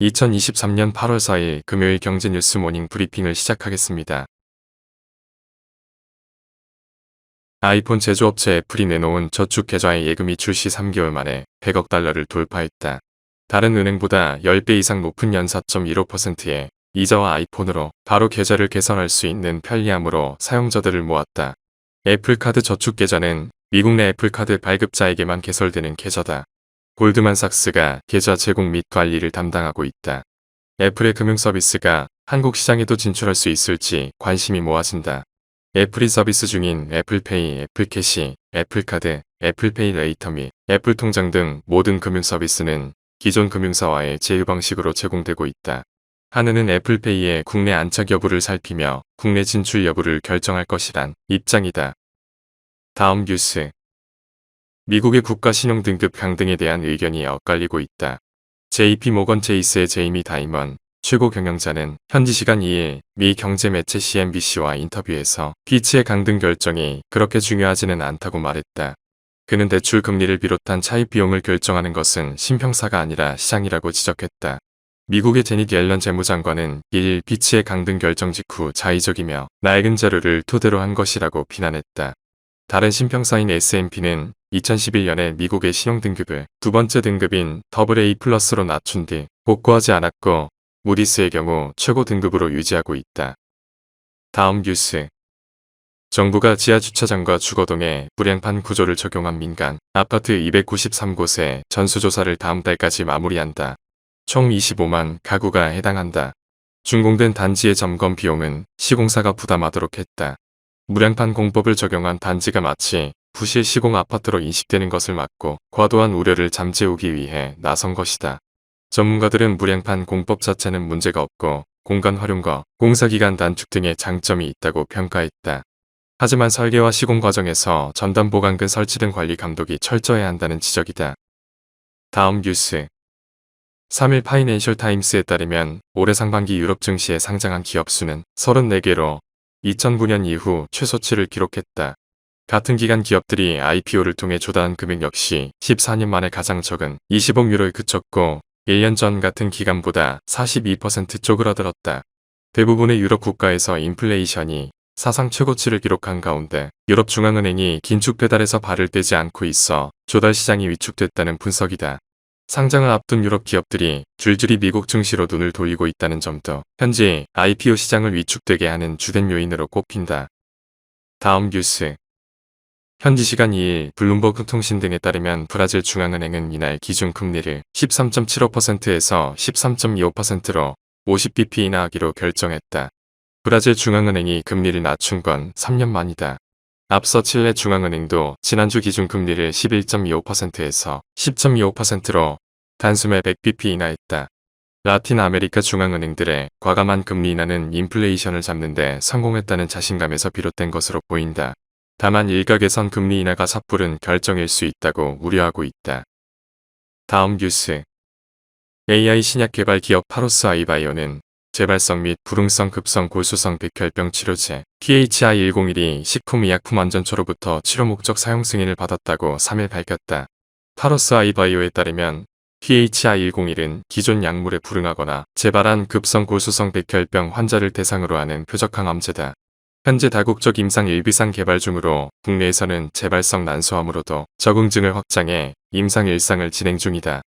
2023년 8월 4일 금요일 경제뉴스 모닝 브리핑을 시작하겠습니다. 아이폰 제조업체 애플이 내놓은 저축 계좌의 예금이 출시 3개월 만에 100억 달러를 돌파했다. 다른 은행보다 10배 이상 높은 연 4.15%의 이자와 아이폰으로 바로 계좌를 개설할 수 있는 편리함으로 사용자들을 모았다. 애플카드 저축 계좌는 미국 내 애플카드 발급자에게만 개설되는 계좌다. 골드만삭스가 계좌 제공 및 관리를 담당하고 있다. 애플의 금융 서비스가 한국 시장에도 진출할 수 있을지 관심이 모아진다. 애플이 서비스 중인 애플페이, 애플캐시, 애플카드, 애플페이 레이터 및 애플통장 등 모든 금융 서비스는 기존 금융사와의 제휴 방식으로 제공되고 있다. 한은은 애플페이의 국내 안착 여부를 살피며 국내 진출 여부를 결정할 것이란 입장이다. 다음 뉴스. 미국의 국가 신용 등급 강등에 대한 의견이 엇갈리고 있다. JP모건 체이스의 제이미 다이먼 최고 경영자는 현지 시간 2일 미 경제 매체 CNBC와 인터뷰에서 피치의 강등 결정이 그렇게 중요하지는 않다고 말했다. 그는 대출 금리를 비롯한 차입 비용을 결정하는 것은 신평사가 아니라 시장이라고 지적했다. 미국의 제닛 옐런 재무장관은 1일 피치의 강등 결정 직후 자의적이며 낡은 자료를 토대로 한 것이라고 비난했다. 다른 신평사인 S&P는 2011년에 미국의 신용등급을 두 번째 등급인 AA+로 낮춘 뒤 복구하지 않았고 무디스의 경우 최고 등급으로 유지하고 있다. 다음 뉴스. 정부가 지하주차장과 주거동에 불량판 구조를 적용한 민간 아파트 293곳의 전수조사를 다음 달까지 마무리한다. 총 25만 가구가 해당한다. 준공된 단지의 점검 비용은 시공사가 부담하도록 했다. 무량판 공법을 적용한 단지가 마치 부실 시공 아파트로 인식되는 것을 막고 과도한 우려를 잠재우기 위해 나선 것이다. 전문가들은 무량판 공법 자체는 문제가 없고 공간 활용과 공사기간 단축 등의 장점이 있다고 평가했다. 하지만 설계와 시공 과정에서 전담 보강근 설치 등 관리 감독이 철저해야 한다는 지적이다. 다음 뉴스. 3일 파이낸셜 타임스에 따르면 올해 상반기 유럽 증시에 상장한 기업 수는 34개로 2009년 이후 최소치를 기록했다. 같은 기간 기업들이 IPO를 통해 조달한 금액 역시 14년 만에 가장 적은 20억 유로에 그쳤고 1년 전 같은 기간보다 42% 쪼그라들었다. 대부분의 유럽 국가에서 인플레이션이 사상 최고치를 기록한 가운데 유럽중앙은행이 긴축 페달에서 발을 떼지 않고 있어 조달 시장이 위축됐다는 분석이다. 상장을 앞둔 유럽 기업들이 줄줄이 미국 증시로 눈을 돌리고 있다는 점도 현재 IPO 시장을 위축되게 하는 주된 요인으로 꼽힌다. 다음 뉴스. 현지 시간 2일 블룸버그 통신 등에 따르면 브라질 중앙은행은 이날 기준금리를 13.75%에서 13.25%로 50bp 인하하기로 결정했다. 브라질 중앙은행이 금리를 낮춘 건 3년 만이다. 앞서 칠레 중앙은행도 지난주 기준금리를 11.25%에서 10.25%로 단숨에 100bp 인하했다. 라틴 아메리카 중앙은행들의 과감한 금리 인하는 인플레이션을 잡는 데 성공했다는 자신감에서 비롯된 것으로 보인다. 다만 일각에선 금리 인하가 섣부른 결정일 수 있다고 우려하고 있다. 다음 뉴스. AI 신약 개발 기업 파로스 아이바이오는 재발성 및 불응성 급성 골수성 백혈병 치료제 PHI-101이 식품의약품안전처로부터 치료 목적 사용 승인을 받았다고 3일 밝혔다. 파로스 아이바이오에 따르면 PHI-101은 기존 약물에 불응하거나 재발한 급성 골수성 백혈병 환자를 대상으로 하는 표적항암제다. 현재 다국적 임상 1비상 개발 중으로 국내에서는 재발성 난소암으로도 적응증을 확장해 임상 1상을 진행 중이다.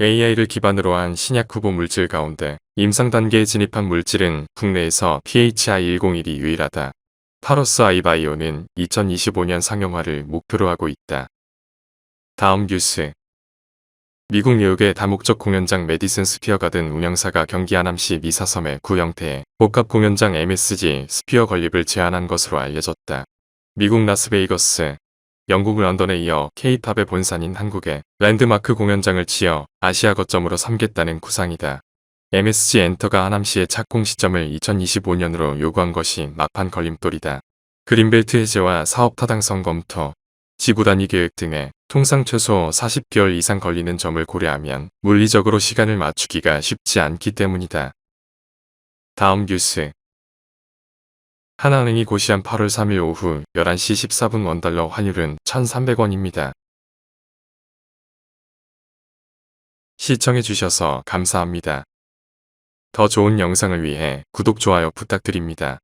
AI를 기반으로 한 신약 후보 물질 가운데 임상 단계에 진입한 물질은 국내에서 PHI-101이 유일하다. 파로스 아이바이오는 2025년 상용화를 목표로 하고 있다. 다음 뉴스. 미국 뉴욕의 다목적 공연장 메디슨 스피어 가든 운영사가 경기 하남시 미사섬의 구 형태의 복합 공연장 MSG 스피어 건립을 제안한 것으로 알려졌다. 미국 라스베이거스, 영국 런던에 이어 K-팝의 본산인 한국에 랜드마크 공연장을 지어 아시아 거점으로 삼겠다는 구상이다. MSG 엔터가 하남시의 착공 시점을 2025년으로 요구한 것이 막판 걸림돌이다. 그린벨트 해제와 사업 타당성 검토, 지구 단위 계획 등에 통상 최소 40개월 이상 걸리는 점을 고려하면 물리적으로 시간을 맞추기가 쉽지 않기 때문이다. 다음 뉴스. 하나은행이 고시한 8월 3일 오후 11시 14분 원달러 환율은 1,300원입니다. 시청해주셔서 감사합니다. 더 좋은 영상을 위해 구독, 좋아요 부탁드립니다.